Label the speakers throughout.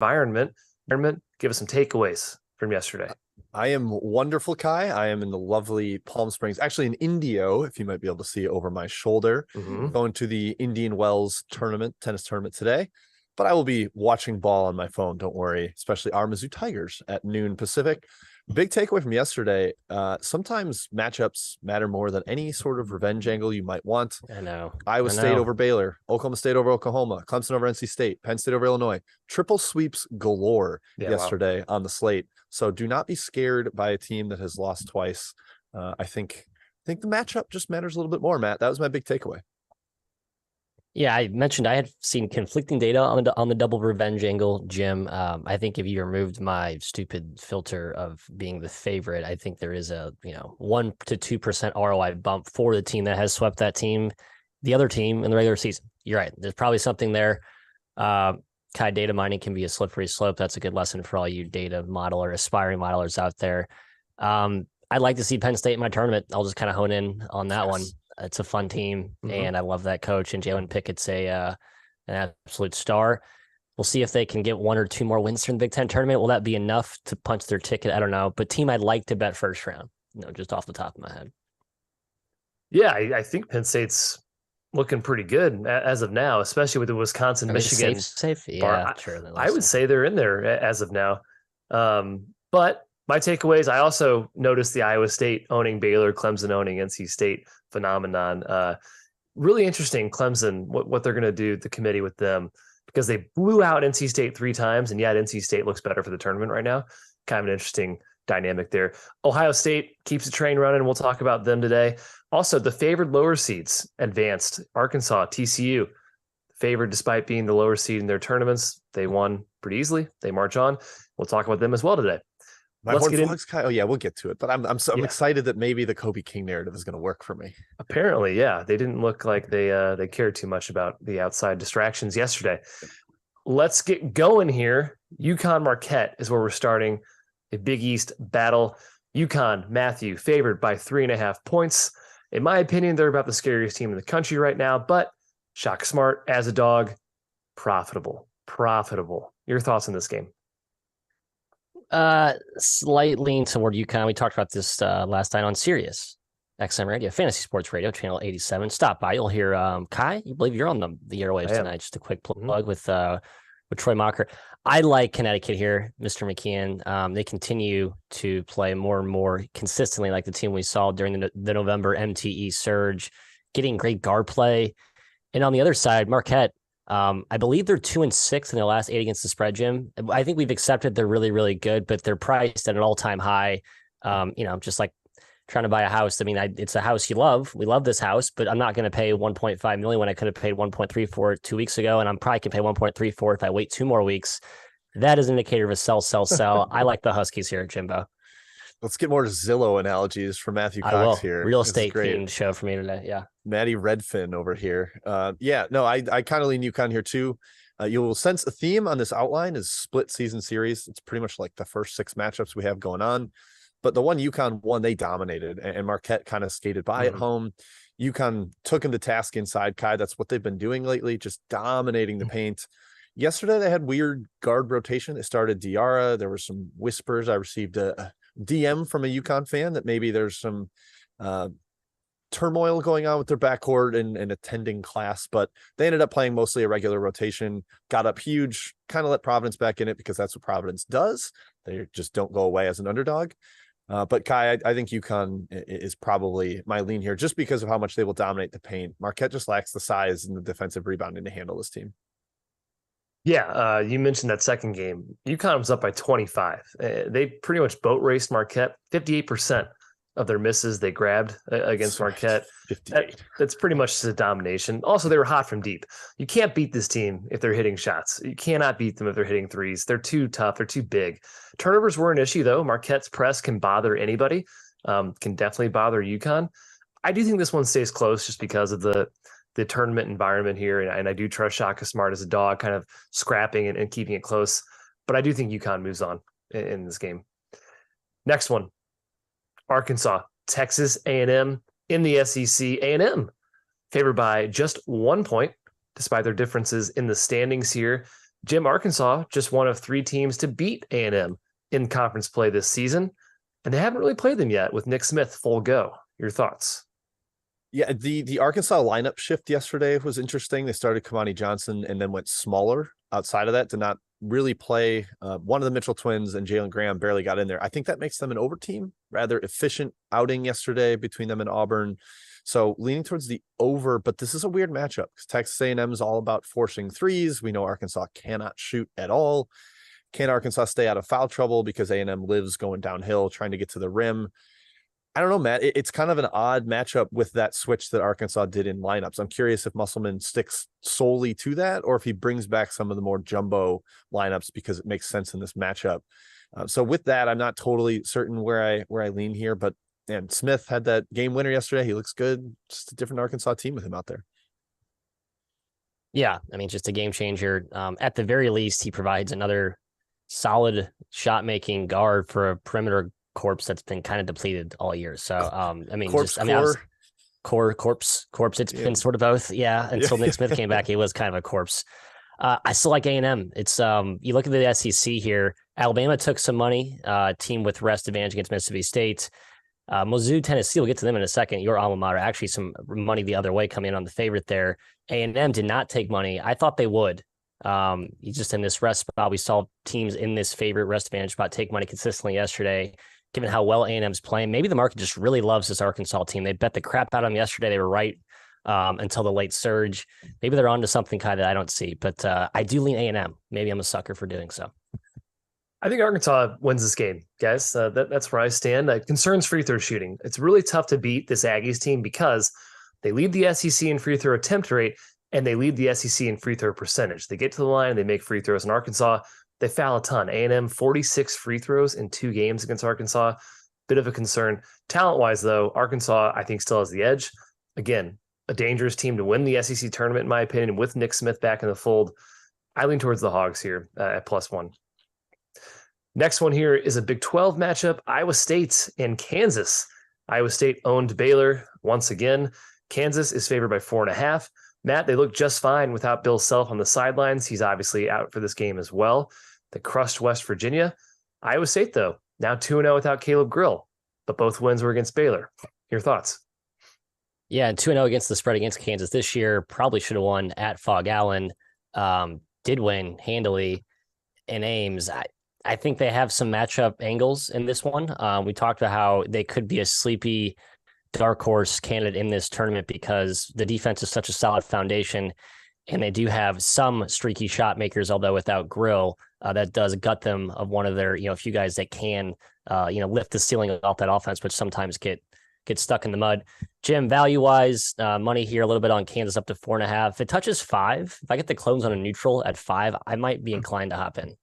Speaker 1: environment. Give us some takeaways from yesterday.
Speaker 2: I am wonderful, Kai. I am in the lovely Palm Springs, actually in Indio, if you might be able to see over my shoulder, going to the Indian Wells tennis tournament today. But I will be watching ball on my phone. Don't worry, especially our Mizzou Tigers at noon Pacific. Big takeaway from yesterday. Sometimes matchups matter more than any sort of revenge angle you might want.
Speaker 3: I know.
Speaker 2: Iowa State over Baylor, Oklahoma State over Oklahoma, Clemson over NC State, Penn State over Illinois. Triple sweeps galore yesterday on the slate. So do not be scared by a team that has lost twice. I think the matchup just matters a little bit more, Matt. That was my big takeaway.
Speaker 3: Yeah, I mentioned I had seen conflicting data on the double revenge angle, Jim. I think if you removed my stupid filter of being the favorite, I think there is a 1 to 2% ROI bump for the team that has swept the other team in the regular season. You're right. There's probably something there. Kai, data mining can be a slippery slope. That's a good lesson for all you data modeler, aspiring modelers out there. I'd like to see Penn State in my tournament. I'll just kind of hone in on that one. It's a fun team, and I love that coach. And Jalen Pickett's an absolute star. We'll see if they can get 1 or 2 more wins in the Big Ten tournament. Will that be enough to punch their ticket? I don't know. But team I'd like to bet first round, just off the top of my head.
Speaker 1: Yeah, I think Penn State's looking pretty good as of now, especially with the Wisconsin, Michigan.
Speaker 3: Safe? Yeah, sure.
Speaker 1: I would say they're in there as of now. But my takeaways, I also noticed the Iowa State owning Baylor, Clemson owning NC State phenomenon. Really interesting, Clemson, what they're going to do, the committee with them, because they blew out NC State 3 times, and yet NC State looks better for the tournament right now. Kind of an interesting dynamic there. Ohio State keeps the train running. We'll talk about them today. Also, the favored lower seeds advanced. Arkansas, TCU, favored despite being the lower seed in their tournaments. They won pretty easily. They march on. We'll talk about them as well today.
Speaker 2: We'll get to it. But I'm excited that maybe the Kobe King narrative is going to work for me.
Speaker 1: Apparently, yeah. They didn't look like they cared too much about the outside distractions yesterday. Let's get going here. UConn Marquette is where we're starting. A Big East battle. UConn, Matthew, favored by 3.5 points. In my opinion, they're about the scariest team in the country right now, but Shaka Smart as a dog, profitable. Your thoughts on this game?
Speaker 3: Slight lean toward UConn. We talked about this last night on Sirius XM Radio, Fantasy Sports Radio, channel 87. Stop by. You'll hear Kai. You believe you're on the airwaves tonight. Just a quick plug with Troy Mocker. I like Connecticut here, Mr. McKeon. They continue to play more and more consistently like the team we saw during the November MTE surge, getting great guard play. And on the other side, Marquette, I believe they're 2-6 in their last 8 against the spread, Jim. I think we've accepted they're really, really good, but they're priced at an all-time high. Just like trying to buy a house. I mean, it's a house you love. We love this house, but I'm not going to pay $1.5 million when I could have paid 1.3 for it 2 weeks ago, and I'm probably can pay 1.3 for it if I wait 2 more weeks. That is an indicator of a sell. I like the Huskies here, Jimbo.
Speaker 2: Let's get more Zillow analogies from Matthew Cox here.
Speaker 3: Real estate themed show for me today. Yeah.
Speaker 2: Maddie Redfin over here. I kind of lean UConn here too. You'll sense a theme on this outline is split season series. It's pretty much like the first 6 matchups we have going on. But the one UConn won, they dominated, and Marquette kind of skated by at home. UConn took him to task inside, Kai. That's what they've been doing lately, just dominating the paint. Yesterday, they had weird guard rotation. They started Diarra. There were some whispers. I received a DM from a UConn fan that maybe there's some turmoil going on with their backcourt and attending class, but they ended up playing mostly a regular rotation, got up huge, kind of let Providence back in it because that's what Providence does. They just don't go away as an underdog. But Kai, I think UConn is probably my lean here just because of how much they will dominate the paint. Marquette just lacks the size and the defensive rebounding to handle this team.
Speaker 1: Yeah, you mentioned that second game. UConn was up by 25. They pretty much boat raced Marquette. 58% of their misses they grabbed against Marquette. That's pretty much just a domination. Also, they were hot from deep. You can't beat this team if they're hitting shots. You cannot beat them if they're hitting threes. They're too tough. They're too big. Turnovers were an issue, though. Marquette's press can bother anybody, can definitely bother UConn. I do think this one stays close just because of the tournament environment here. And I do trust Shaka Smart as a dog, kind of scrapping and keeping it close. But I do think UConn moves on in this game. Next one, Arkansas, Texas A&M in the SEC. A&M favored by just 1 point, despite their differences in the standings here. Jim, Arkansas, just one of 3 teams to beat A&M in conference play this season, and they haven't really played them yet with Nick Smith full go. Your thoughts?
Speaker 2: Yeah, the Arkansas lineup shift yesterday was interesting. They started Kamani Johnson and then went smaller outside of that to not really play. One of the Mitchell twins and Jalen Graham barely got in there. I think that makes them an over team, rather efficient outing yesterday between them and Auburn. So leaning towards the over, but this is a weird matchup because Texas A&M is all about forcing threes. We know Arkansas cannot shoot at all. Can Arkansas stay out of foul trouble because A&M lives going downhill, trying to get to the rim? I don't know, Matt. It's kind of an odd matchup with that switch that Arkansas did in lineups. I'm curious if Musselman sticks solely to that or if he brings back some of the more jumbo lineups because it makes sense in this matchup. So with that, I'm not totally certain where I lean here, but man, Smith had that game winner yesterday. He looks good. Just a different Arkansas team with him out there.
Speaker 3: Yeah, I mean, just a game changer. At the very least, he provides another solid shot-making guard for a perimeter corpse that's been kind of depleted all year. So, I mean,
Speaker 2: corpse.
Speaker 3: It's been sort of both. Yeah. Until Nick Smith came back, he was kind of a corpse. I still like A&M. It's you look at the SEC here. Alabama took some money, team with rest advantage against Mississippi State. Mizzou, Tennessee, we'll get to them in a second. Your alma mater, actually some money the other way coming in on the favorite there. A&M did not take money. I thought they would. Just in this rest spot, we saw teams in this favorite rest advantage spot take money consistently yesterday. Given how well A&M's playing, maybe the market just really loves this Arkansas team. They bet the crap out of them yesterday. They were right until the late surge. Maybe they're onto something kind that I don't see, but I do lean A&M. Maybe I'm a sucker for doing so.
Speaker 1: I think Arkansas wins this game, guys. That's where I stand. Concerns free throw shooting. It's really tough to beat this Aggies team because they lead the SEC in free throw attempt rate and they lead the SEC in free throw percentage. They get to the line, they make free throws. In Arkansas, they foul a ton. A&M 46 free throws in 2 games against Arkansas. Bit of a concern. Talent-wise, though, Arkansas, I think, still has the edge. Again, a dangerous team to win the SEC tournament, in my opinion, with Nick Smith back in the fold. I lean towards the Hogs here at +1. Next one here is a Big 12 matchup, Iowa State and Kansas. Iowa State owned Baylor once again. Kansas is favored by 4.5. Matt, they look just fine without Bill Self on the sidelines. He's obviously out for this game as well. They crushed West Virginia. Iowa State, though, now 2-0 without Caleb Grill, but both wins were against Baylor. Your thoughts?
Speaker 3: Yeah, 2-0 against the spread against Kansas this year. Probably should have won at Fog Allen. Did win handily in Ames. I think they have some matchup angles in this one. We talked about how they could be a sleepy dark horse candidate in this tournament because the defense is such a solid foundation, and they do have some streaky shot makers, although without Grill, that does gut them of one of their, a few guys that can, lift the ceiling off that offense, which sometimes get stuck in the mud. Jim, value-wise, money here a little bit on Kansas up to 4.5. If it touches 5, if I get the clones on a neutral at 5, I might be inclined to hop in.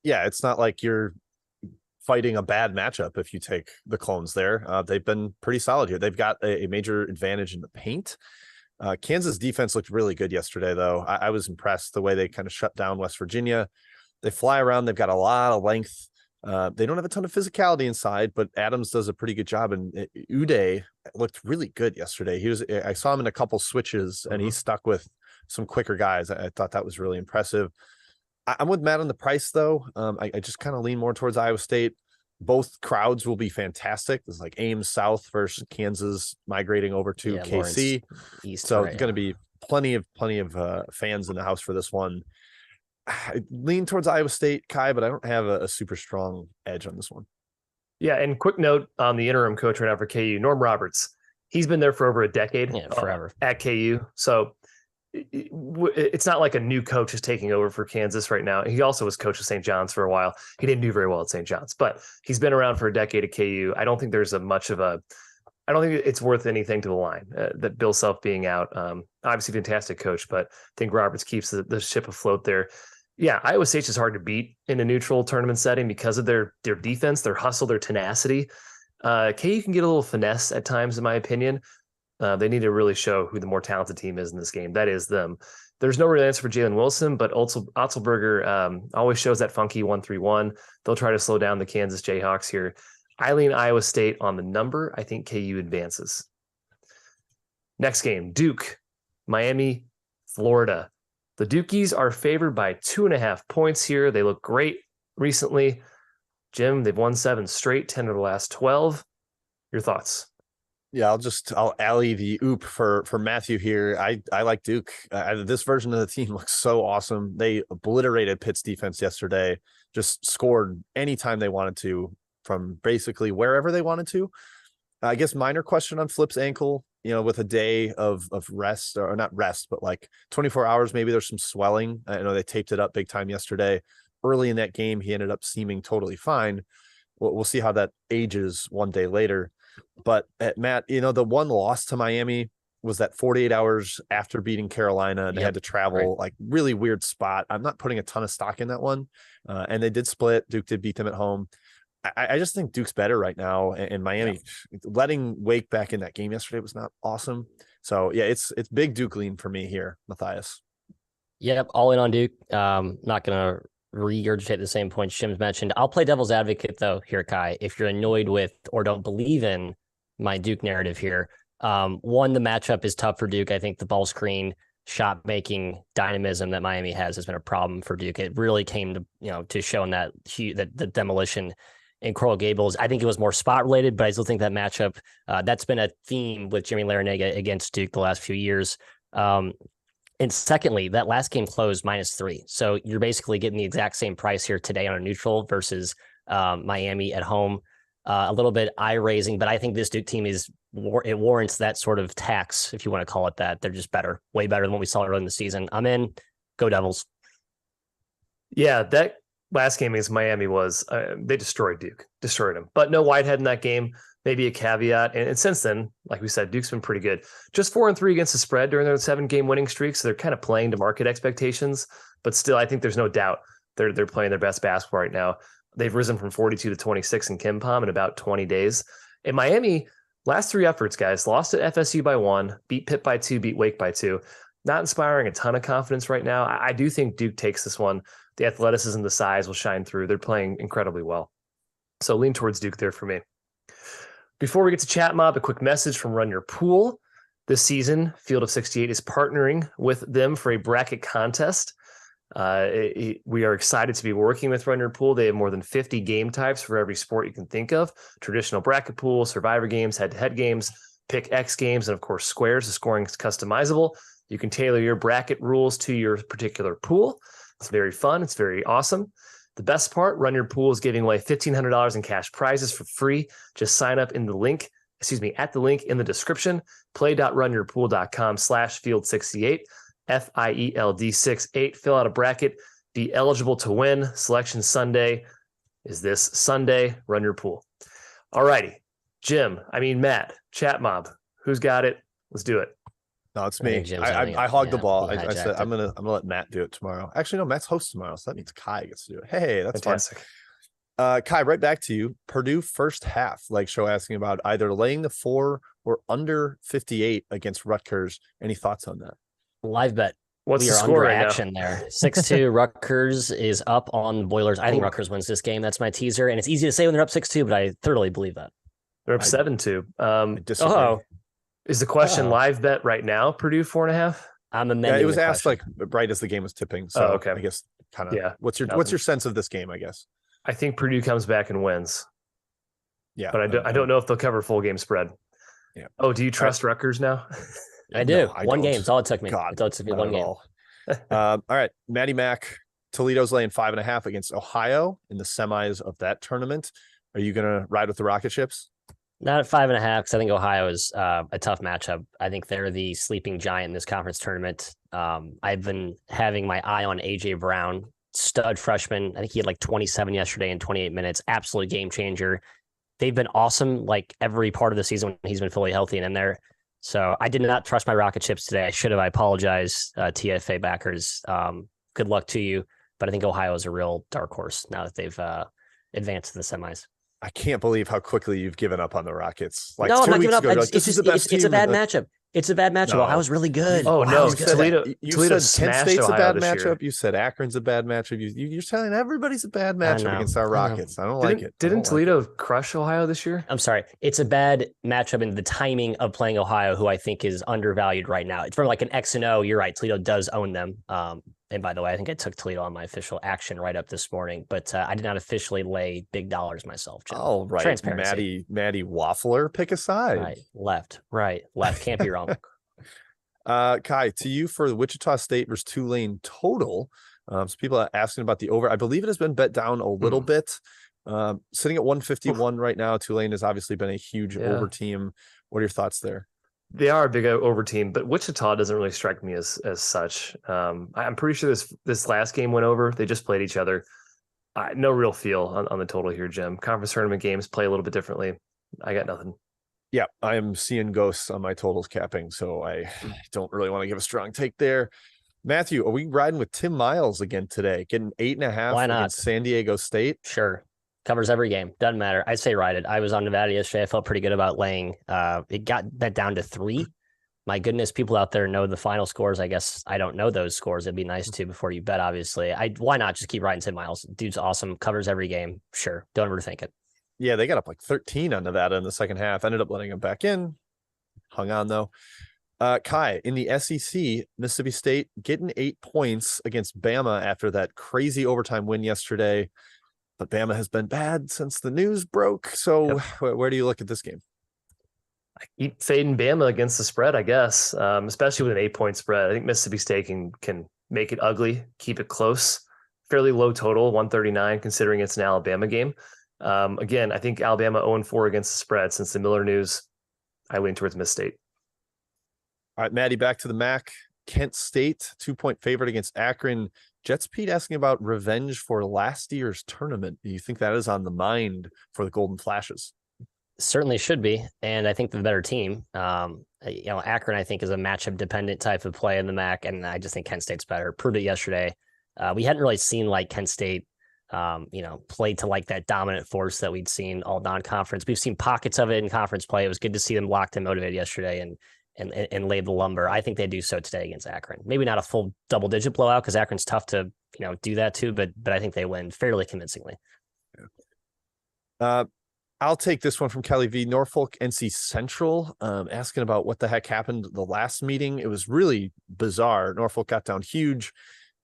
Speaker 2: Yeah, it's not like you're fighting a bad matchup if you take the clones there. They've been pretty solid here. They've got a major advantage in the paint. Kansas defense looked really good yesterday, though. I was impressed the way they kind of shut down West Virginia. They fly around. They've got a lot of length. They don't have a ton of physicality inside, but Adams does a pretty good job. And Uday looked really good yesterday. I saw him in a couple switches, and he stuck with some quicker guys. I thought that was really impressive. I'm with Matt on the price, though. I just kind of lean more towards Iowa State. Both crowds will be fantastic. It's like Ames South versus Kansas migrating over to KC.
Speaker 3: East,
Speaker 2: so it's going to be plenty of fans in the house for this one. I lean towards Iowa State, Kai, but I don't have a super strong edge on this one.
Speaker 1: Yeah, and quick note on the interim coach right now for KU, Norm Roberts. He's been there for over a decade.
Speaker 3: Yeah, forever.
Speaker 1: At KU. So it's not like a new coach is taking over for Kansas right now. He also was coach of St. John's for a while. He didn't do very well at St. John's, but he's been around for a decade at KU. I don't think there's I don't think it's worth anything to the line that Bill Self being out. Obviously fantastic coach, but I think Roberts keeps the ship afloat there. Yeah, Iowa State's just hard to beat in a neutral tournament setting because of their defense, their hustle, their tenacity. KU can get a little finesse at times, in my opinion. They need to really show who the more talented team is in this game. That is them. There's no real answer for Jalen Wilson, but Otzelberger always shows that funky 1-3-1. They'll try to slow down the Kansas Jayhawks here. I lean Iowa State on the number. I think KU advances. Next game, Duke, Miami, Florida. The Dukies are favored by 2.5 points here. They look great recently. Jim, they've won 7 straight, 10 of the last 12. Your thoughts?
Speaker 2: Yeah, I'll alley the oop for Matthew here. I like Duke. This version of the team looks so awesome. They obliterated Pitt's defense yesterday, just scored anytime they wanted to from basically wherever they wanted to. I guess minor question on Flip's ankle, with a day of rest, or not rest, but like 24 hours, maybe there's some swelling. I know they taped it up big time yesterday. Early in that game, he ended up seeming totally fine. We'll see how that ages one day later. But Matt, the one loss to Miami was that 48 hours after beating Carolina, and they had to travel, like really weird spot. I'm not putting a ton of stock in that one. And they did split. Duke did beat them at home. I just think Duke's better right now. And Miami letting Wake back in that game yesterday was not awesome. So yeah, it's big Duke lean for me here, Matthias.
Speaker 3: Yep. All in on Duke. Not going to regurgitate the same points Jim's mentioned. I'll play devil's advocate though here, Kai, if you're annoyed with or don't believe in my Duke narrative here. One, the matchup is tough for Duke. I think the ball screen shot making dynamism that Miami has been a problem for Duke. It really came to showing that the demolition in Coral Gables. I think it was more spot related, but I still think that matchup, that's been a theme with Jimmy Larinaga against Duke the last few years. And secondly, that last game closed -3. So you're basically getting the exact same price here today on a neutral versus Miami at home. A little bit eye raising, but I think this Duke team it warrants that sort of tax, if you want to call it that. They're just better, way better than what we saw early in the season. I'm in. Go Devils.
Speaker 1: Yeah, that last game against Miami was, they destroyed them. But no Whitehead in that game, maybe a caveat. And since then, like we said, Duke's been pretty good. Just 4-3 against the spread during their 7-game winning streak. So they're kind of playing to market expectations. But still, I think there's no doubt they're playing their best basketball right now. They've risen from 42 to 26 in KenPom in about 20 days. And Miami, last 3 efforts, guys, lost at FSU by 1, beat Pitt by 2, beat Wake by 2. Not inspiring a ton of confidence right now. I do think Duke takes this one. The athleticism, the size will shine through. They're playing incredibly well. So lean towards Duke there for me. Before we get to Chat Mob, a quick message from Run Your Pool. This season, Field of 68 is partnering with them for a bracket contest. We are excited to be working with Run Your Pool. They have more than 50 game types for every sport you can think of. Traditional bracket pool, survivor games, head-to-head games, pick X games, and of course squares. The scoring is customizable. You can tailor your bracket rules to your particular pool. It's very fun. It's very awesome. The best part, Run Your Pool is giving away $1,500 in cash prizes for free. Just sign up at the link in the description, play.runyourpool.com/field68, FIELD68. Fill out a bracket, be eligible to win. Selection Sunday is this Sunday. Run Your Pool. All righty. Matt, Chat Mob, who's got it? Let's do it.
Speaker 2: No, it's me. I hogged the ball. I said I'm gonna let Matt do it tomorrow. Actually, no, Matt's host tomorrow, so that means Kai gets to do it. Hey, that's fantastic. Fun. Kai, right back to you. Purdue first half, like show asking about either laying the 4 or under 58 against Rutgers. Any thoughts on that?
Speaker 3: Live bet.
Speaker 1: What's
Speaker 3: we
Speaker 1: the
Speaker 3: are
Speaker 1: score
Speaker 3: under
Speaker 1: right
Speaker 3: action
Speaker 1: now?
Speaker 3: there. 6-2. Rutgers is up on the Boilers. I think Rutgers wins this game. That's my teaser. And it's easy to say when they're up 6-2, but I thoroughly believe that.
Speaker 1: They're up 7-2. Is the question live bet right now? Purdue 4.5.
Speaker 3: I'm amending.
Speaker 2: It was asked like right as the game was tipping. So
Speaker 1: okay.
Speaker 2: I guess kind of. Yeah. What's your sense of this game? I guess.
Speaker 1: I think Purdue comes back and wins.
Speaker 2: Yeah,
Speaker 1: but I don't know if they'll cover full game spread.
Speaker 2: Yeah.
Speaker 1: Oh, do you trust Rutgers now?
Speaker 3: I do. One game. That's all it took me.
Speaker 2: God,
Speaker 3: it took me one game.
Speaker 2: All right, Maddie Mac. Toledo's laying 5.5 against Ohio in the semis of that tournament. Are you gonna ride with the rocket ships?
Speaker 3: Not at 5.5, because I think Ohio is a tough matchup. I think they're the sleeping giant in this conference tournament. I've been having my eye on AJ Brown, stud freshman. I think he had like 27 yesterday in 28 minutes. Absolute game changer. They've been awesome like every part of the season when he's been fully healthy and in there. So I did not trust my rocket chips today. I should have. I apologize, TFA backers. Good luck to you. But I think Ohio is a real dark horse now that they've advanced to the semis.
Speaker 2: I can't believe how quickly you've given up on the Rockets. Like
Speaker 3: no, I'm not giving up.
Speaker 2: Ago, it's a bad
Speaker 3: matchup. It's a bad matchup.
Speaker 2: No.
Speaker 3: Ohio's really good.
Speaker 1: Oh,
Speaker 3: Ohio's
Speaker 1: no,
Speaker 3: good.
Speaker 1: Toledo.
Speaker 2: You
Speaker 1: Toledo
Speaker 2: said Kent
Speaker 1: smashed
Speaker 2: State's
Speaker 1: Ohio
Speaker 2: a bad
Speaker 1: this
Speaker 2: matchup.
Speaker 1: year.
Speaker 2: You said Akron's a bad matchup. You're telling everybody's a bad
Speaker 3: I
Speaker 2: matchup
Speaker 3: know.
Speaker 2: against our
Speaker 3: I know.
Speaker 2: Rockets. I don't like it.
Speaker 1: Didn't Toledo crush Ohio this year?
Speaker 3: I'm sorry. It's a bad matchup in the timing of playing Ohio, who I think is undervalued right now. It's from like an X and O. You're right. Toledo does own them. And by the way, I think I took Toledo on my official action right up this morning, but I did not officially lay big dollars myself. Jim.
Speaker 2: Oh, right.
Speaker 3: Transparency.
Speaker 2: Maddie Waffler, pick a side.
Speaker 3: Right. Left. Can't be wrong.
Speaker 2: Kai, to you for the Wichita State versus Tulane total. So people are asking about the over. I believe it has been bet down a little bit. Sitting at 151 right now. Tulane has obviously been a huge over team. What are your thoughts there?
Speaker 1: They are a big over team, but Wichita doesn't really strike me as such. I'm pretty sure this last game went over. They just played each other. No real feel on the total here, Jim. Conference tournament games play a little bit differently. I got nothing.
Speaker 2: Yeah, I am seeing ghosts on my totals capping, so I don't really want to give a strong take there. Matthew, are we riding with Tim Miles again today? Getting 8.5
Speaker 3: Why not?
Speaker 2: against San Diego State?
Speaker 3: Sure. Covers every game. Doesn't matter. I'd say ride it. I was on Nevada yesterday. I felt pretty good about laying. It got bet down to 3. My goodness, people out there know the final scores. I guess I don't know those scores. It'd be nice to before you bet, obviously. Why not just keep riding Tim Miles? Dude's awesome. Covers every game. Sure. Don't overthink it.
Speaker 2: Yeah, they got up like 13 on Nevada in the second half. Ended up letting him back in. Hung on, though. Kai, in the SEC, Mississippi State getting 8 points against Bama after that crazy overtime win yesterday. But Bama has been bad since the news broke. So where do you look at this game?
Speaker 1: I keep fading Bama against the spread, I guess, especially with an 8-point spread. I think Mississippi State can make it ugly, keep it close. Fairly low total, 139, considering it's an Alabama game. Again, I think Alabama 0-4 against the spread since the Miller news. I lean towards Miss State.
Speaker 2: All right, Maddie, back to the MAC. Kent State, 2-point favorite against Akron. Jets Pete asking about revenge for last year's tournament. Do you think that is on the mind for the Golden Flashes?
Speaker 3: Certainly should be. And I think the better team, Akron, I think, is a matchup dependent type of play in the MAC. And I just think Kent State's better. Proved it yesterday. We hadn't really seen like Kent State, play to like that dominant force that we'd seen all non-conference. We've seen pockets of it in conference play. It was good to see them locked and motivated yesterday and lay the lumber. I think they do so today against Akron. Maybe not a full double-digit blowout because Akron's tough to do that too. But I think they win fairly convincingly.
Speaker 2: I'll take this one from Kelly V. Norfolk, NC Central, asking about what the heck happened the last meeting. It was really bizarre. Norfolk got down huge,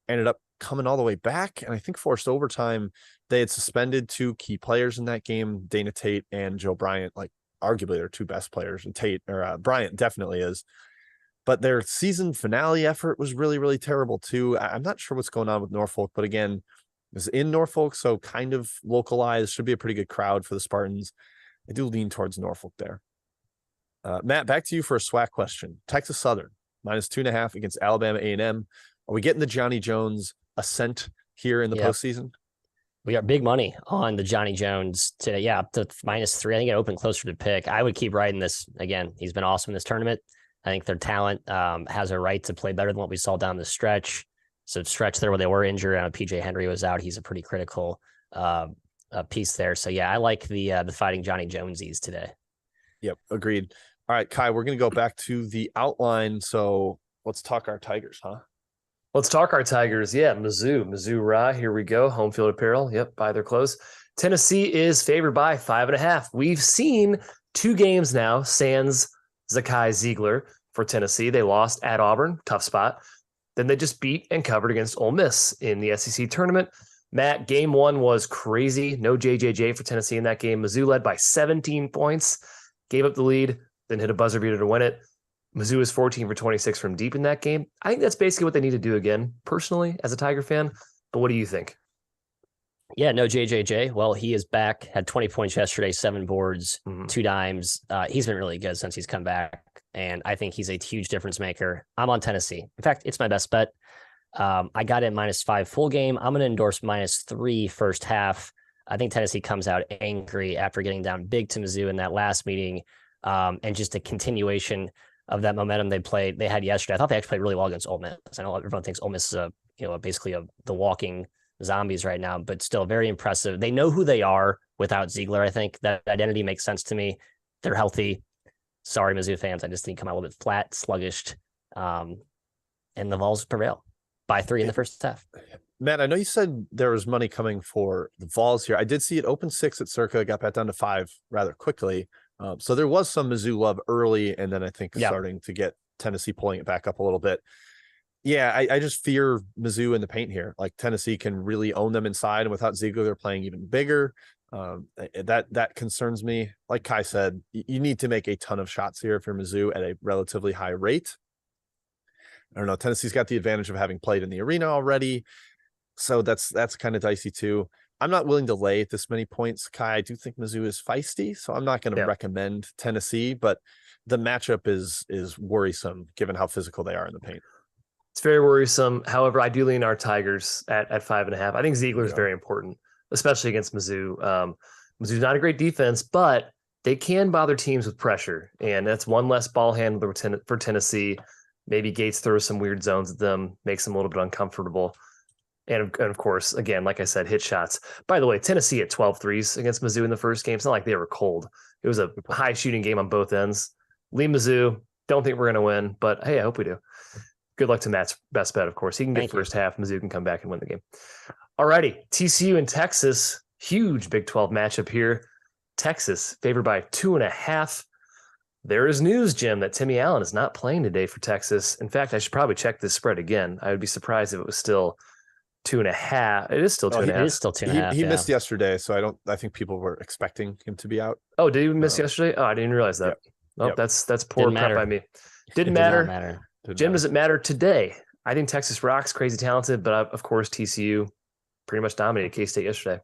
Speaker 2: ended up coming all the way back, and I think forced overtime. They had suspended 2 key players in that game, Dana Tate and Joe Bryant, like arguably their 2 best players, and Bryant definitely is. But their season finale effort was really, really terrible too. I'm not sure what's going on with Norfolk, but again, is in Norfolk, so kind of localized. Should be a pretty good crowd for the Spartans. I do lean towards Norfolk there. Matt, back to you for a SWAC question. Texas Southern -2.5 against Alabama A&M. Are we getting the Johnny Jones ascent here in the postseason?
Speaker 3: We got big money on the Johnny Jones today. Yeah, up to -3. I think it opened closer to pick. I would keep riding this again. He's been awesome in this tournament. I think their talent has a right to play better than what we saw down the stretch. So stretch there where they were injured. PJ Henry was out. He's a pretty critical piece there. So yeah, I like the fighting Johnny Jonesies today.
Speaker 2: Yep, agreed. All right, Kai, we're going to go back to the outline. So let's talk our Tigers, huh?
Speaker 1: Let's talk our Tigers. Yeah, Mizzou Ra. Here we go. Home field apparel. Yep, buy their clothes. Tennessee is favored by 5.5. We've seen 2 games now, sans Zakai Ziegler for Tennessee. They lost at Auburn, tough spot. Then they just beat and covered against Ole Miss in the SEC tournament. Matt, game 1 was crazy. No JJJ for Tennessee in that game. Mizzou led by 17 points, gave up the lead, then hit a buzzer beater to win it. Mizzou was 14 for 26 from deep in that game. I think that's basically what they need to do again, personally, as a Tiger fan. But what do you think?
Speaker 3: Yeah, no JJJ. Well, he is back, had 20 points yesterday, 7 boards, 2 dimes. He's been really good since he's come back, and I think he's a huge difference maker. I'm on Tennessee. In fact, it's my best bet. I got it -5 full game. I'm going to endorse -3 first half. I think Tennessee comes out angry after getting down big to Mizzou in that last meeting, and just a continuation of that momentum they had yesterday. I thought they actually played really well against Ole Miss. I know everyone thinks Ole Miss is basically the walking zombies right now, but still very impressive. They know who they are without Ziegler. I think that identity makes sense to me. They're healthy. Sorry, Mizzou fans. I just think come out a little bit flat, sluggish, and the Vols prevail by 3 in the first half.
Speaker 2: Matt, I know you said there was money coming for the Vols here. I did see it open 6 at Circa, got back down to 5 rather quickly. So there was some Mizzou love early, and then I think starting to get Tennessee pulling it back up a little bit. Yeah, I just fear Mizzou in the paint here. Like Tennessee can really own them inside, and without Ziegler, they're playing even bigger. That concerns me. Like Kai said, you need to make a ton of shots here if you're Mizzou at a relatively high rate. I don't know. Tennessee's got the advantage of having played in the arena already. So that's kind of dicey too. I'm not willing to lay this many points, Kai. I do think Mizzou is feisty, so I'm not going to recommend Tennessee, but the matchup is worrisome given how physical they are in the paint.
Speaker 1: It's very worrisome. However, I do lean our Tigers at 5.5. I think Ziegler is very important, especially against Mizzou. Mizzou's not a great defense, but they can bother teams with pressure, and that's one less ball handler for Tennessee. Maybe Gates throws some weird zones at them, makes them a little bit uncomfortable. And of course, again, like I said, hit shots. By the way, Tennessee hit 12 threes against Mizzou in the first game. It's not like they were cold. It was a high shooting game on both ends. Lean Mizzou. Don't think we're going to win, but hey, I hope we do. Good luck to Matt's best bet, of course. He can get first half. Mizzou can come back and win the game. All righty. TCU and Texas. Huge Big 12 matchup here. Texas favored by 2.5. There is news, Jim, that Timmy Allen is not playing today for Texas. In fact, I should probably check this spread again. I would be surprised if it was still 2.5. It is still 2.5.
Speaker 3: It is still 2.5.
Speaker 2: He missed yesterday, so I think people were expecting him to be out.
Speaker 1: Oh, did he miss yesterday? Oh, I didn't realize that. That's poor prep by me. Didn't matter. Jim, does it matter today? I think Texas rocks, crazy talented, but of course TCU pretty much dominated K-State yesterday.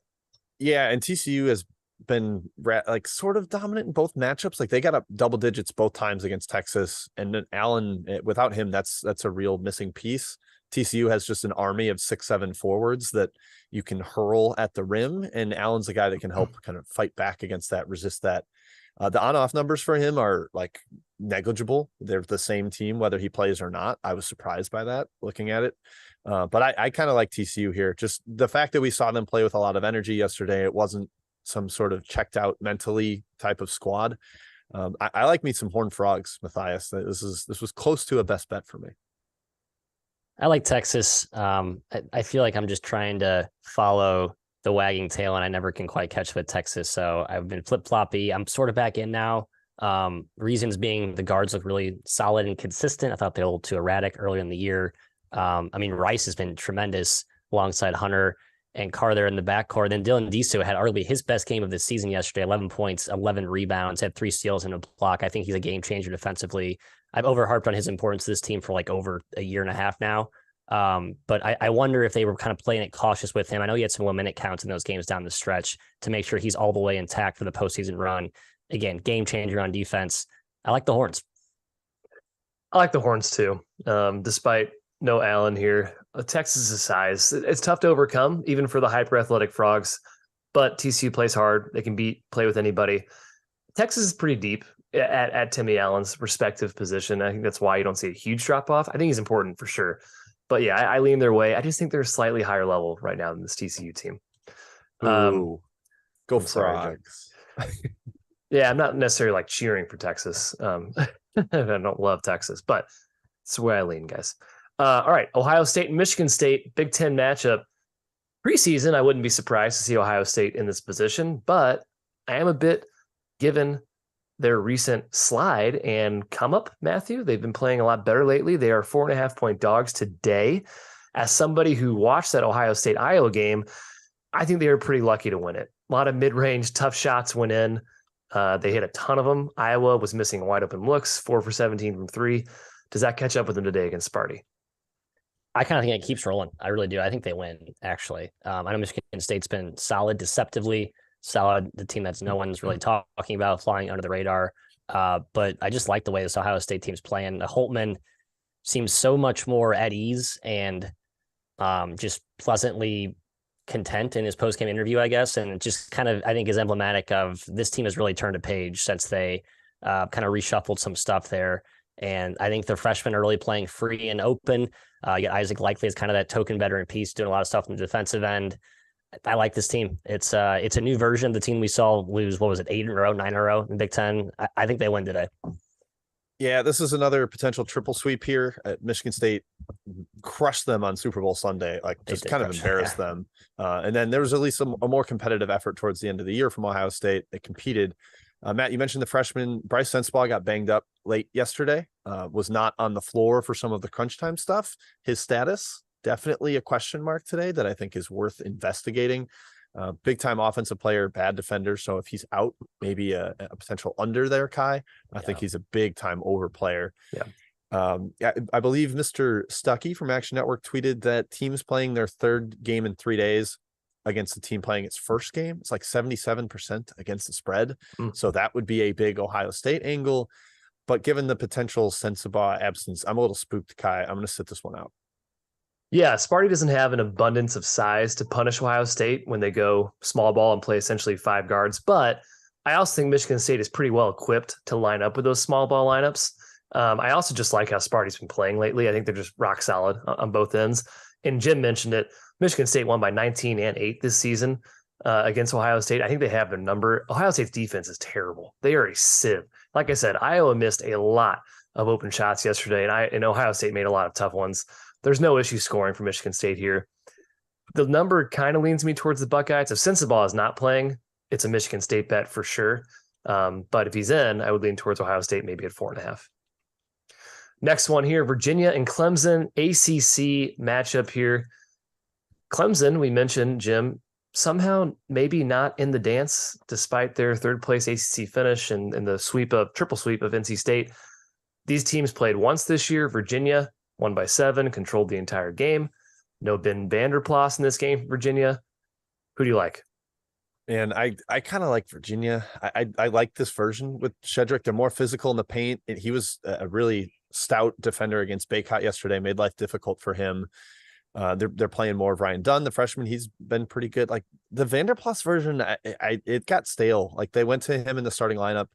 Speaker 2: Yeah, and TCU has been like sort of dominant in both matchups. Like they got up double digits both times against Texas, and then Allen, without him, that's a real missing piece. TCU has just an army of 6'7" forwards that you can hurl at the rim, and Allen's the guy that can help kind of fight back against that, resist that. The on-off numbers for him are like negligible. They're the same team whether he plays or not. I was surprised by that looking at it. But I kind of like TCU here. Just the fact that we saw them play with a lot of energy yesterday. It wasn't some sort of checked out mentally type of squad. I like me some Horned Frogs, Matthias. This was close to a best bet for me.
Speaker 3: I like Texas. I feel like I'm just trying to follow the wagging tail, and I never can quite catch with Texas. So I've been flip-floppy. I'm sort of back in now. Reasons being the guards look really solid and consistent. I thought they were a little too erratic earlier in the year. Rice has been tremendous alongside Hunter and Carr there in the backcourt. Then Dylan Disu had arguably his best game of the season yesterday, 11 points, 11 rebounds, had 3 steals and a block. I think he's a game changer defensively. I've overharped on his importance to this team for like over a year and a half now. But I wonder if they were kind of playing it cautious with him. I know he had some low minute counts in those games down the stretch to make sure he's all the way intact for the postseason run. Again, game changer on defense. I like the Horns.
Speaker 1: I like the Horns too. Despite no Allen here, Texas's size, it's tough to overcome even for the hyper athletic Frogs, but TCU plays hard. They can play with anybody. Texas is pretty deep at Timmy Allen's respective position. I think that's why you don't see a huge drop off. I think he's important for sure. But yeah, I lean their way. I just think they're a slightly higher level right now than this TCU team.
Speaker 2: Go Frogs.
Speaker 1: Yeah, I'm not necessarily like cheering for Texas. I don't love Texas, but it's the way I lean, guys. All right, Ohio State and Michigan State, Big Ten matchup. Preseason, I wouldn't be surprised to see Ohio State in this position, but I am a bit given their recent slide and come up, Matthew. They've been playing a lot better lately. They are 4.5-point dogs today. As somebody who watched that Ohio State Iowa game, I think they were pretty lucky to win it. A lot of mid-range, tough shots went in. They hit a ton of them. Iowa was missing wide open looks, 4 for 17 from 3. Does that catch up with them today against Sparty?
Speaker 3: I kind of think it keeps rolling. I really do. I think they win, actually. I know Michigan State's been solid, deceptively solid, the team that's no one's really talking about, flying under the radar. But I just like the way this Ohio State team's playing. Holtman seems so much more at ease and just pleasantly content in his post-game interview, I guess. And it just kind of, I think, is emblematic of this team has really turned a page since they kind of reshuffled some stuff there. And I think the freshmen are really playing free and open. You got Isaac Likely as kind of that token veteran piece, doing a lot of stuff on the defensive end. I like this team. It's a new version of the team we saw lose, 8 in a row, 9 in a row in Big Ten. I think they win today.
Speaker 2: Yeah, this is another potential triple sweep here. Michigan State crushed them on Super Bowl Sunday, like just kind of embarrassed them. And then there was at least a more competitive effort towards the end of the year from Ohio State. They competed. Matt, you mentioned the freshman Bryce Sensabaugh got banged up late yesterday, was not on the floor for some of the crunch time stuff. His status, definitely a question mark today that I think is worth investigating. Big time offensive player, bad defender. So if he's out, maybe a potential under there, Kai. I think he's a big time over player. I believe Mr. Stuckey from Action Network tweeted that teams playing their third game in 3 days against the team playing its first game, it's like 77% against the spread. So that would be a big Ohio State angle. But given the potential Sensabaugh absence, I'm a little spooked, Kai. I'm going to sit this one out.
Speaker 1: Yeah, Sparty doesn't have an abundance of size to punish Ohio State when they go small ball and play essentially 5 guards. But I also think Michigan State is pretty well equipped to line up with those small ball lineups. I also just like how Sparty's been playing lately. I think they're just rock solid on both ends. And Jim mentioned it. Michigan State won by 19 and 8 this season against Ohio State. I think they have their number. Ohio State's defense is terrible. They are a sieve. Like I said, Iowa missed a lot of open shots yesterday, and Ohio State made a lot of tough ones. There's no issue scoring for Michigan State here. The number kind of leans me towards the Buckeyes. If Sensabaugh is not playing, it's a Michigan State bet for sure. But if he's in, I would lean towards Ohio State, maybe at 4.5. Next one here, Virginia and Clemson, ACC matchup here. Clemson, we mentioned, Jim, somehow maybe not in the dance despite their third place ACC finish and the triple sweep of NC State. These teams played once this year. Virginia won by 7, controlled the entire game. No Ben Vanderplas in this game for Virginia. Who do you like?
Speaker 2: And I kind of like Virginia. I like this version with Shedrick. They're more physical in the paint. He was a really stout defender against Baycott yesterday, made life difficult for him. They're playing more of Ryan Dunn, the freshman. He's been pretty good. Like the Vanderplas version, it got stale. Like they went to him in the starting lineup,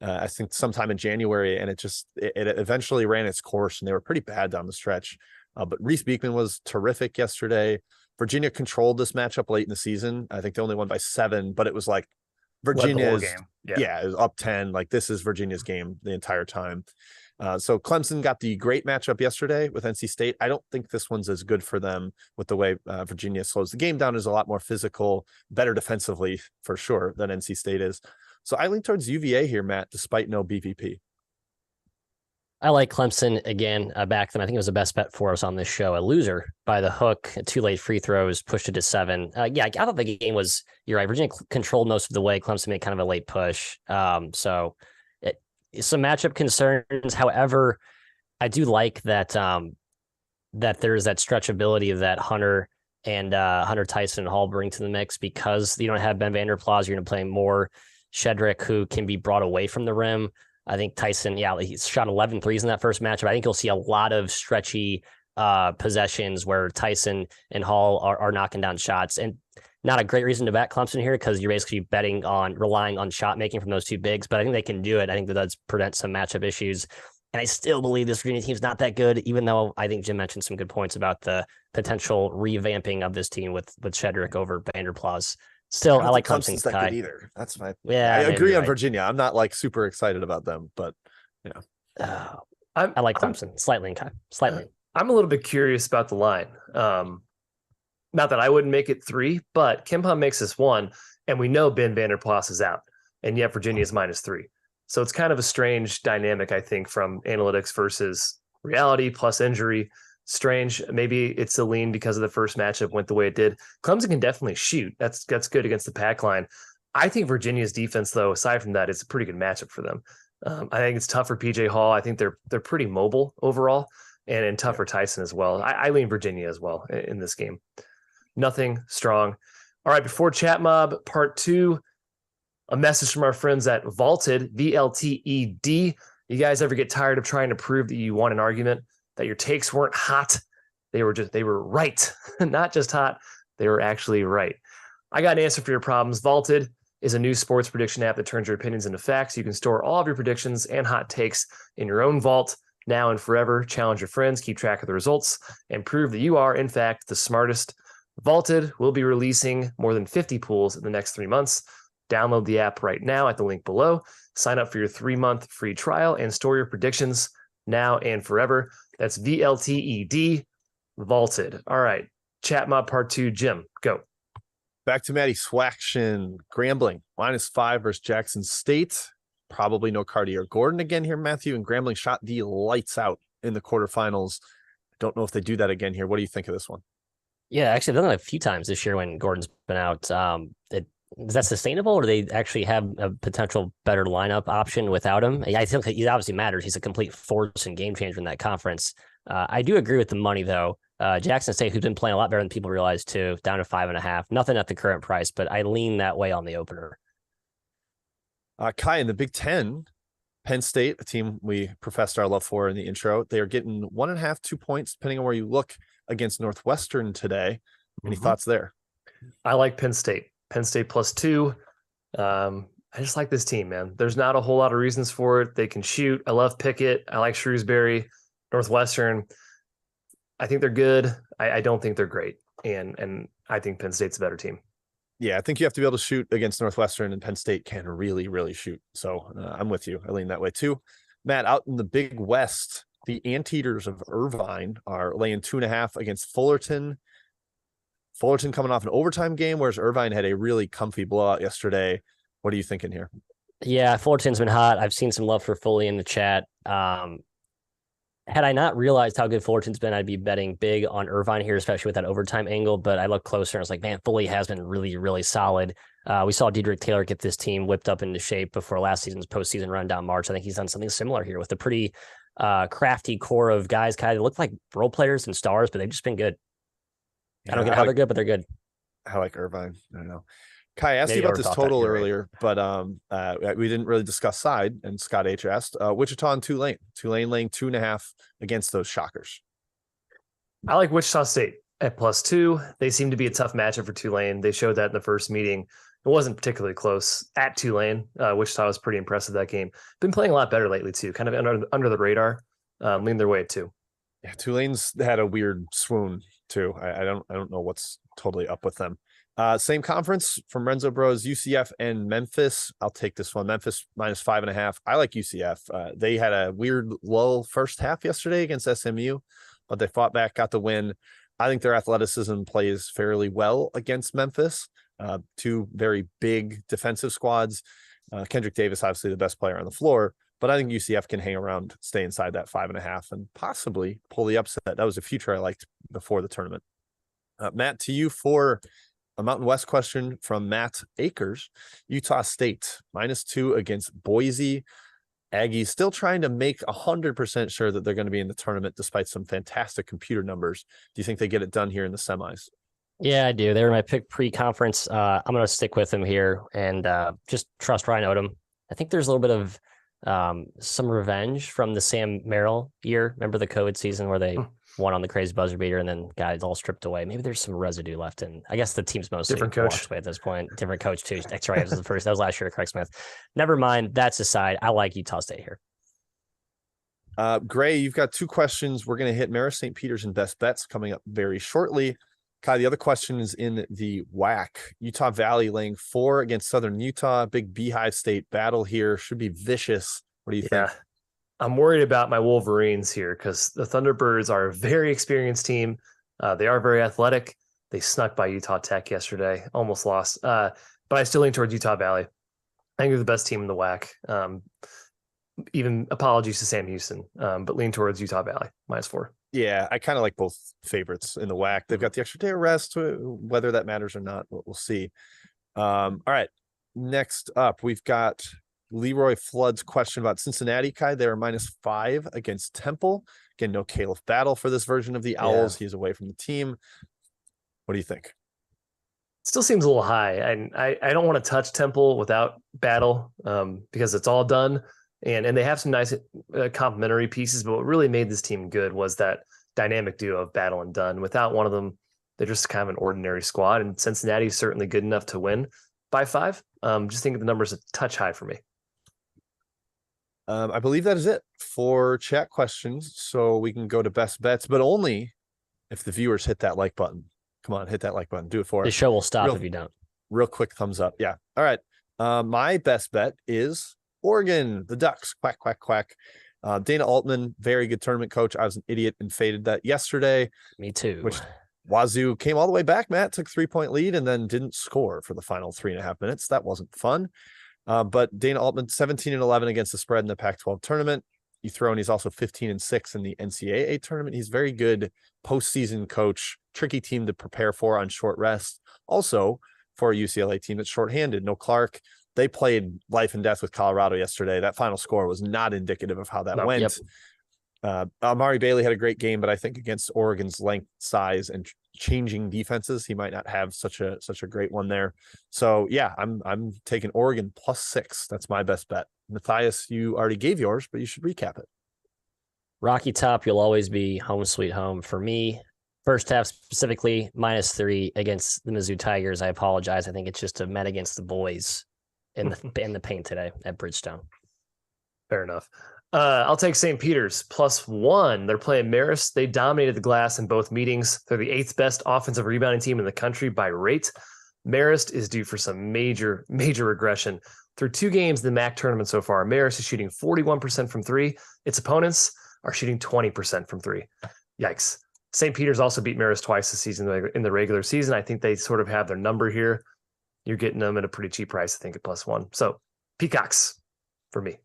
Speaker 2: I think sometime in January, and it eventually ran its course, and they were pretty bad down the stretch. But Reese Beekman was terrific yesterday. Virginia controlled this matchup late in the season. I think they only won by 7, but it was like Virginia's game. Yeah, it was up 10. Like this is Virginia's game the entire time. So Clemson got the great matchup yesterday with NC State. I don't think this one's as good for them with the way Virginia slows the game down, is a lot more physical, better defensively for sure than NC State is. So I lean towards UVA here, Matt, despite no BVP.
Speaker 3: I like Clemson again. I back them. I think it was the best bet for us on this show. A loser by the hook, 2 late free throws, pushed it to 7. I thought the game was, you're right, Virginia controlled most of the way. Clemson made kind of a late push. So some matchup concerns. However, I do like that that there's that stretchability that Hunter and Hunter Tyson and Hall bring to the mix, because you don't have Ben Vanderplas. You're going to play more Shedrick, who can be brought away from the rim. I think Tyson, he shot 11 threes in that first matchup. I think you'll see a lot of stretchy possessions where Tyson and Hall are knocking down shots. And not a great reason to bet Clemson here, because you're basically relying on shot making from those two bigs, but I think they can do it. I think that does prevent some matchup issues. And I still believe this Virginia team's not that good, even though I think Jim mentioned some good points about the potential revamping of this team with Shedrick over Vanderplas. Still, I like Clemson's that good
Speaker 2: either. That's fine.
Speaker 3: Yeah,
Speaker 2: I agree on Virginia. I'm not like super excited about them, but
Speaker 3: I like Clemson slightly.
Speaker 1: I'm a little bit curious about the line. Not that I wouldn't make it 3, but KenPom makes this 1, and we know Ben Vanderplas is out, and yet Virginia is -3. So it's kind of a strange dynamic, I think, from analytics versus reality plus injury. Strange. Maybe it's a lean because of the first matchup went the way it did. Clemson can definitely shoot. That's good against the pack line. I think Virginia's defense, though, aside from that, it's a pretty good matchup for them. I think it's tough for PJ Hall. I think they're pretty mobile overall, and tough for Tyson as well. I lean Virginia as well in this game. Nothing strong. All right, before Chat Mob Part 2, a message from our friends at Vaulted, VLTED. You guys ever get tired of trying to prove that you won an argument, that your takes weren't hot? They were right. Not just hot, they were actually right. I got an answer for your problems. Vaulted is a new sports prediction app that turns your opinions into facts. You can store all of your predictions and hot takes in your own vault now and forever. Challenge your friends, keep track of the results, and prove that you are, in fact, the smartest. Vaulted will be releasing more than 50 pools in the next 3 months. Download the app right now at the link below. Sign up for your 3-month free trial and store your predictions now and forever. That's VLTED, Vaulted. All right, chat mod part 2. Jim, go.
Speaker 2: Back to Matty Swaction. Grambling -5 versus Jackson State. Probably no Carty or Gordon again here, Matthew. And Grambling shot the lights out in the quarterfinals. I don't know if they do that again here. What do you think of this one?
Speaker 3: Yeah, actually, they've done it a few times this year when Gordon's been out. Is that sustainable, or do they actually have a potential better lineup option without him? I think he obviously matters. He's a complete force and game changer in that conference. I do agree with the money, though. Jackson State, who's been playing a lot better than people realize, too, down to 5.5. Nothing at the current price, but I lean that way on the opener.
Speaker 2: Kai, in the Big Ten, Penn State, a team we professed our love for in the intro, they are getting 1.5, 2 points, depending on where you look, against Northwestern today. Any thoughts there?
Speaker 1: I like Penn State. Penn State +2. I just like this team, man. There's not a whole lot of reasons for it. They can shoot. I love Pickett. I like Shrewsbury. Northwestern, I think they're good. I don't think they're great. And I think Penn State's a better team.
Speaker 2: Yeah, I think you have to be able to shoot against Northwestern, and Penn State can really, really shoot. So I'm with you. I lean that way too. Matt, out in the Big West, the Anteaters of Irvine are laying 2.5 against Fullerton. Fullerton coming off an overtime game, whereas Irvine had a really comfy blowout yesterday. What are you thinking here?
Speaker 3: Yeah, Fullerton's been hot. I've seen some love for Foley in the chat. Had I not realized how good Fullerton's been, I'd be betting big on Irvine here, especially with that overtime angle. But I looked closer and I was like, man, Foley has been really, really solid. We saw Dedrick Taylor get this team whipped up into shape before last season's postseason run down March. I think he's done something similar here with a pretty crafty core of guys kind of look like role players and stars, but they've just been good. Yeah, I don't get how they're good, but they're good.
Speaker 2: I like Irvine. I don't know. Kai, I asked you about this total earlier, but we didn't really discuss side, and Scott H asked Wichita and Tulane. Tulane laying 2.5 against those Shockers.
Speaker 1: I like Wichita State at +2. They seem to be a tough matchup for Tulane. They showed that in the first meeting. It wasn't particularly close at Tulane. Wichita was pretty impressive that game. Been playing a lot better lately too, kind of under the radar. Lean their way at 2.
Speaker 2: Yeah, Tulane's had a weird swoon too. I don't know what's totally up with them. Same conference from Renzo Bros, UCF and Memphis. I'll take this one. Memphis -5.5. I like UCF. They had a weird low first half yesterday against SMU, but they fought back, got the win. I think their athleticism plays fairly well against Memphis. Two very big defensive squads. Kendrick Davis, obviously the best player on the floor, but I think UCF can hang around, stay inside that 5.5, and possibly pull the upset. That was a future I liked before the tournament. Matt, to you for a Mountain West question from Matt Akers. Utah State -2 against Boise. Aggies still trying to make 100% sure that they're going to be in the tournament despite some fantastic computer numbers. Do you think they get it done here in the semis?
Speaker 3: Yeah, I do. They were my pick pre-conference. I'm going to stick with them here and just trust Ryan Odom. I think there's a little bit of some revenge from the Sam Merrill year. Remember the COVID season where they won on the crazy buzzer beater and then got it all stripped away. Maybe there's some residue left in. I guess the team's mostly
Speaker 1: different coach
Speaker 3: washed away at this point. Different coach too. That's right. That was last year, Craig Smith. Never mind. That's aside. I like Utah State here.
Speaker 2: Gray, you've got 2 questions. We're going to hit Marist St. Peter's and best bets coming up very shortly. Kai, the other question is in the WAC. Utah Valley laying 4 against Southern Utah. Big Beehive State battle here. Should be vicious. What do you think?
Speaker 1: I'm worried about my Wolverines here because the Thunderbirds are a very experienced team. They are very athletic. They snuck by Utah Tech yesterday, almost lost. But I still lean towards Utah Valley. I think they're the best team in the WAC. Even apologies to Sam Houston, but lean towards Utah Valley -4.
Speaker 2: Yeah, I kind of like both favorites in the WAC. They've got the extra day of rest, whether that matters or not, we'll see. All right, next up, we've got Leroy Flood's question about Cincinnati. Kai, they're -5 against Temple. Again, no Caleb Battle for this version of the Owls. He's away from the team. What do you think?
Speaker 1: Still seems a little high. And I don't want to touch Temple without Battle because it's all done. And they have some nice complementary pieces, but what really made this team good was that dynamic duo of Battle and Dunn. Without one of them, they're just kind of an ordinary squad. And Cincinnati is certainly good enough to win by 5. Just think the number's a touch high for me.
Speaker 2: I believe that is it for chat questions. So we can go to best bets, but only if the viewers hit that like button. Come on, hit that like button. Do it for us.
Speaker 3: The show will stop if you don't.
Speaker 2: Real quick thumbs up. Yeah. All right. My best bet is Oregon, the Ducks. Quack, quack, quack. Dana Altman, very good tournament coach. I was an idiot and faded that yesterday.
Speaker 3: Me too.
Speaker 2: Which Wazoo came all the way back, Matt, took 3-point lead and then didn't score for the final 3.5 minutes. That wasn't fun. But Dana Altman, 17-11 against the spread in the Pac-12 tournament. You throw in, he's also 15-6 in the NCAA tournament. He's very good postseason coach, tricky team to prepare for on short rest. Also, for a UCLA team that's shorthanded. No Clark. They played life and death with Colorado yesterday. That final score was not indicative of how that went. Yep. Amari Bailey had a great game, but I think against Oregon's length, size, and changing defenses, he might not have such a great one there. So yeah, I'm taking Oregon +6. That's my best bet. Matthias, you already gave yours, but you should recap it.
Speaker 3: Rocky Top, you'll always be home sweet home for me. First half specifically, -3 against the Mizzou Tigers. I apologize. I think it's just a met against the boys in the paint today at Bridgestone.
Speaker 1: Fair enough. I'll take St. Peter's +1. They're playing Marist. They dominated the glass in both meetings. They're the 8th best offensive rebounding team in the country by rate. Marist is due for some major regression. Through 2 games in the MAC tournament so far, Marist is shooting 41% from 3. Its opponents are shooting 20% from 3. Yikes. St. Peter's also beat Marist twice this season in the regular season. I think they sort of have their number here. You're getting them at a pretty cheap price, I think, at +1. So Peacocks for me.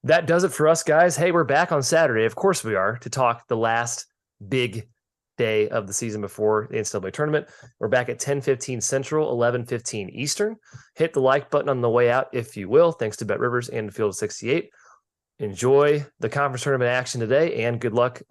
Speaker 1: That does it for us, guys. Hey, we're back on Saturday. Of course we are, to talk the last big day of the season before the NCAA tournament. We're back at 10:15 Central, 11:15 Eastern. Hit the like button on the way out, if you will. Thanks to BetRivers and Field of 68. Enjoy the conference tournament action today, and good luck